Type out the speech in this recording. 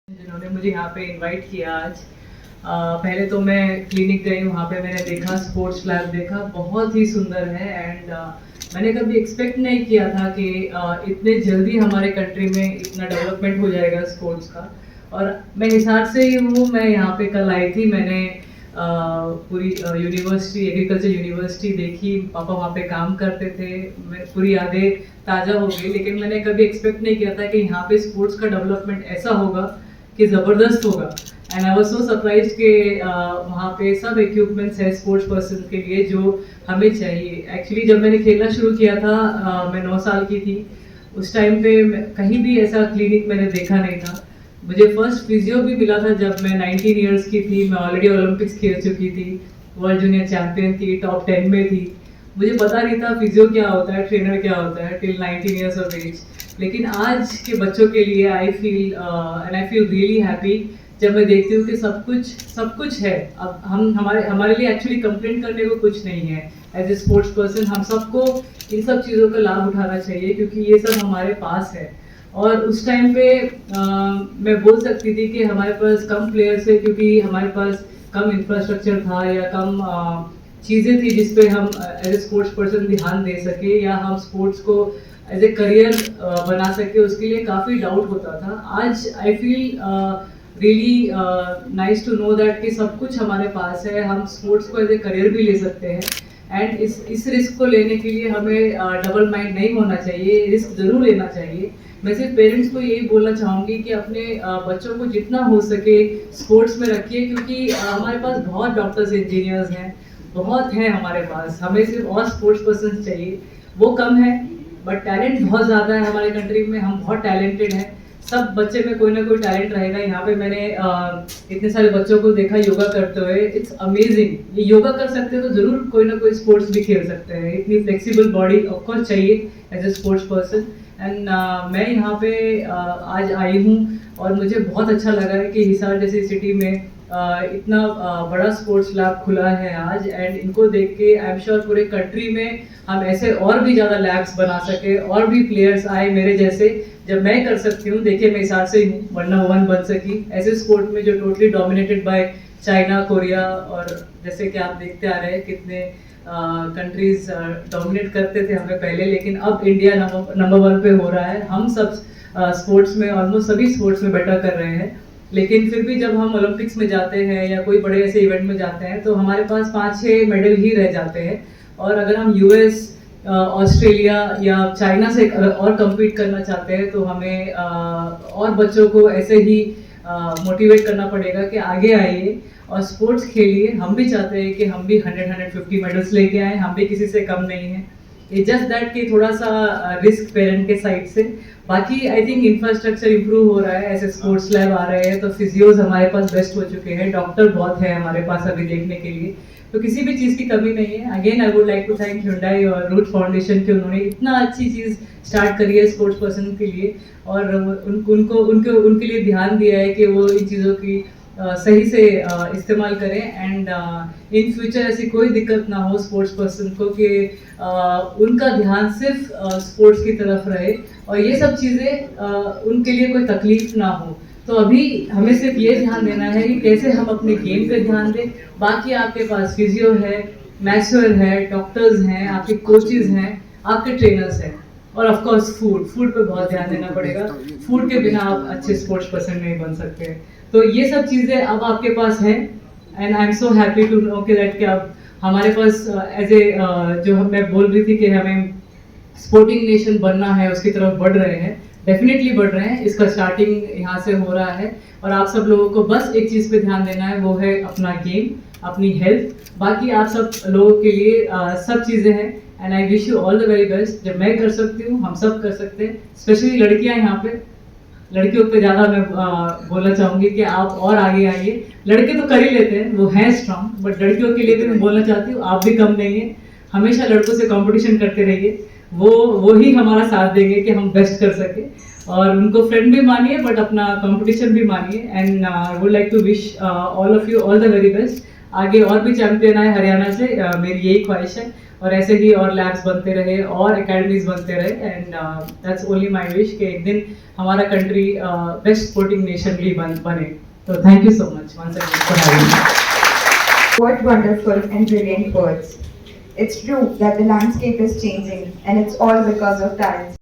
जिन्होंने मुझे यहाँ पे इनवाइट किया आज। पहले तो मैं क्लिनिक गई, वहाँ पे मैंने देखा, स्पोर्ट्स लैब देखा, बहुत ही सुंदर है। एंड मैंने कभी एक्सपेक्ट नहीं किया था कि इतने जल्दी हमारे कंट्री में इतना डेवलपमेंट हो जाएगा स्पोर्ट्स का। और मैं हिसार से ही हूँ, मैं यहाँ पे कल आई थी, मैंने पूरी यूनिवर्सिटी, एग्रीकल्चर यूनिवर्सिटी देखी, पापा वहाँ पे काम करते थे, मैं पूरी यादें ताज़ा हो गई। लेकिन मैंने कभी एक्सपेक्ट नहीं किया था कि यहाँ पे स्पोर्ट्स का डेवलपमेंट ऐसा होगा कि ज़बरदस्त होगा। And I was so surprise कि वहाँ पे सब इक्विपमेंट्स है स्पोर्ट्स पर्सन के लिए जो हमें चाहिए। एक्चुअली जब मैंने खेलना शुरू किया था, मैं 9 साल की थी, उस टाइम पे कहीं भी ऐसा क्लिनिक मैंने देखा नहीं था। मुझे फर्स्ट फिजियो भी मिला था जब मैं 19 ईयर्स की थी, मैं ऑलरेडी ओलंपिक्स खेल चुकी थी, वर्ल्ड जूनियर चैंपियन थी, टॉप 10 में थी। मुझे पता नहीं था फिजियो क्या होता है, ट्रेनर क्या होता है, टिल 19 ईयर्स ऑफ एज। लेकिन आज के बच्चों के लिए आई फील रियली हैप्पी जब मैं देखती हूँ कि सब कुछ है। अब हमारे लिए एक्चुअली कंप्लेंट करने को कुछ नहीं है। एज ए स्पोर्ट्स पर्सन हम सबको इन सब चीज़ों का लाभ उठाना चाहिए, क्योंकि ये सब हमारे पास है। और उस टाइम पे मैं बोल सकती थी कि हमारे पास कम प्लेयर्स है, क्योंकि हमारे पास कम इंफ्रास्ट्रक्चर था या कम चीज़ें थी जिस पे हम एज ए स्पोर्ट्स पर्सन ध्यान दे सके या हम स्पोर्ट्स को एज ए करियर बना सके, उसके लिए काफ़ी डाउट होता था। आज I feel really nice to know that कि सब कुछ हमारे पास है, हम स्पोर्ट्स को एज ए करियर भी ले सकते हैं। एंड इस रिस्क को लेने के लिए हमें डबल माइंड नहीं होना चाहिए, रिस्क ज़रूर लेना चाहिए। मैं सिर्फ पेरेंट्स को यही बोलना चाहूँगी कि अपने बच्चों को जितना हो सके स्पोर्ट्स में रखिए, क्योंकि हमारे पास बहुत डॉक्टर्स, इंजीनियर्स हैं, बहुत हैं हमारे पास। हमें सिर्फ और स्पोर्ट्स पर्सन चाहिए, वो कम है बट टैलेंट बहुत ज़्यादा है हमारे कंट्री में। हम बहुत टैलेंटेड हैं, सब बच्चे में कोई ना कोई टैलेंट रहेगा। यहाँ पे मैंने इतने सारे बच्चों को देखा योगा करते हुए, इट्स अमेजिंग। ये योगा कर सकते हैं तो ज़रूर कोई ना कोई स्पोर्ट्स भी खेल सकते हैं। इतनी फ्लेक्सिबल बॉडी ऑफकोर्स चाहिए as a sports person. And मैं यहाँ पे आज आई हूँ और मुझे बहुत अच्छा लगा है कि हिसार जैसी सिटी में इतना बड़ा स्पोर्ट्स लैब खुला है आज। एंड इनको देख के आई एम श्योर पूरे कंट्री में हम ऐसे और भी ज़्यादा लैब्स बना सके, और भी प्लेयर्स आए मेरे जैसे। जब मैं कर सकती हूँ, देखिए मैं हिसार से ही हूँ, वरना वन बन सकी ऐसे स्पोर्ट में जो totally dominated by China, Korea, और जैसे कि आप देखते आ रहे हैं कितने कंट्रीज डोमिनेट करते थे हमें पहले, लेकिन अब इंडिया नंबर 1 पे हो रहा है। हम सब स्पोर्ट्स में, ऑलमोस्ट सभी स्पोर्ट्स में बेटर कर रहे हैं। लेकिन फिर भी जब हम ओलंपिक्स में जाते हैं या कोई बड़े ऐसे इवेंट में जाते हैं तो हमारे पास 5-6 मेडल ही रह जाते हैं। और अगर हम यूएस, ऑस्ट्रेलिया या चाइना से और कम्पीट करना चाहते हैं तो हमें और बच्चों को ऐसे ही मोटिवेट करना पड़ेगा कि आगे आइए और स्पोर्ट्स खेलिए। हम भी चाहते हैं कि हम भी 100-150 मेडल्स लेके आए, हम भी किसी से कम नहीं हैं। ये जस्ट दैट कि थोड़ा सा रिस्क पेरेंट के साइड से। बाकी आई थिंक इंफ्रास्ट्रक्चर इंप्रूव हो रहा है, ऐसे स्पोर्ट्स लैब आ रहे हैं, तो फिजियोज हमारे पास बेस्ट हो चुके हैं, डॉक्टर बहुत है हमारे पास अभी देखने के लिए, तो किसी भी चीज़ की कमी नहीं है। Again I would like to thank Hyundai और रूट फाउंडेशन कि उन्होंने इतना अच्छी चीज़ स्टार्ट करी है स्पोर्ट्स पर्सन के लिए, और उनके लिए ध्यान दिया है कि वो इन चीज़ों की सही से इस्तेमाल करें। एंड इन फ्यूचर ऐसी कोई दिक्कत ना हो स्पोर्ट्स पर्सन को कि उनका ध्यान सिर्फ स्पोर्ट्स की तरफ रहे और ये सब चीज़ें उनके लिए कोई तकलीफ ना हो। तो अभी हमें सिर्फ ये ध्यान देना है कि कैसे हम अपने गेम पे ध्यान दें। बाकी आपके पास फिजियो है, मैस्योर है, डॉक्टर्स हैं, आपके कोचेज हैं, आपके ट्रेनर्स हैं, और ऑफ कोर्स फूड पे बहुत ध्यान देना पड़ेगा। फूड के बिना आप अच्छे स्पोर्ट्स पर्सन नहीं बन सकते। तो ये सब चीज़ें अब आपके पास हैं। And I am so happy to know कि दैट कि अब हमारे पास एज ए जो मैं बोल रही थी कि हमें स्पोर्टिंग नेशन बनना है, उसकी तरफ बढ़ रहे हैं, डेफिनेटली बढ़ रहे हैं। इसका स्टार्टिंग यहाँ से हो रहा है और आप सब लोगों को बस एक चीज़ पे ध्यान देना है, वो है अपना गेम, अपनी हेल्थ। बाकी आप सब लोगों के लिए सब चीज़ें हैं। And I wish you all the very best. जब मैं कर सकती हूँ, हम सब कर सकते हैं। स्पेशली लड़कियाँ यहाँ पे, लड़कियों पे ज़्यादा मैं बोलना चाहूँगी कि आप और आगे आइए। लड़के तो कर ही लेते हैं, वो हैं स्ट्रांग, बट लड़कियों के लिए भी मैं बोलना चाहती हूँ आप भी कम नहीं है। हमेशा लड़कों से कंपटीशन करते रहिए, वो ही हमारा साथ देंगे कि हम बेस्ट कर सके। और उनको फ्रेंड भी मानिए बट अपना कंपटीशन भी मानिए। And I would like to wish all of you all the very best. आगे और भी चैंपियन आए हरियाणा से, मेरी यही ख्वाहिश है। और ऐसे ही और लैब्स बनते रहे और एकेडमीज बनते रहे and that's only my wish कि एक दिन हमारा कंट्री बेस्ट स्पोर्टिंग नेशन भी बने. तो thank you so much once again for having me. What wonderful and brilliant words. It's true that the landscape is changing and it's all because of talent.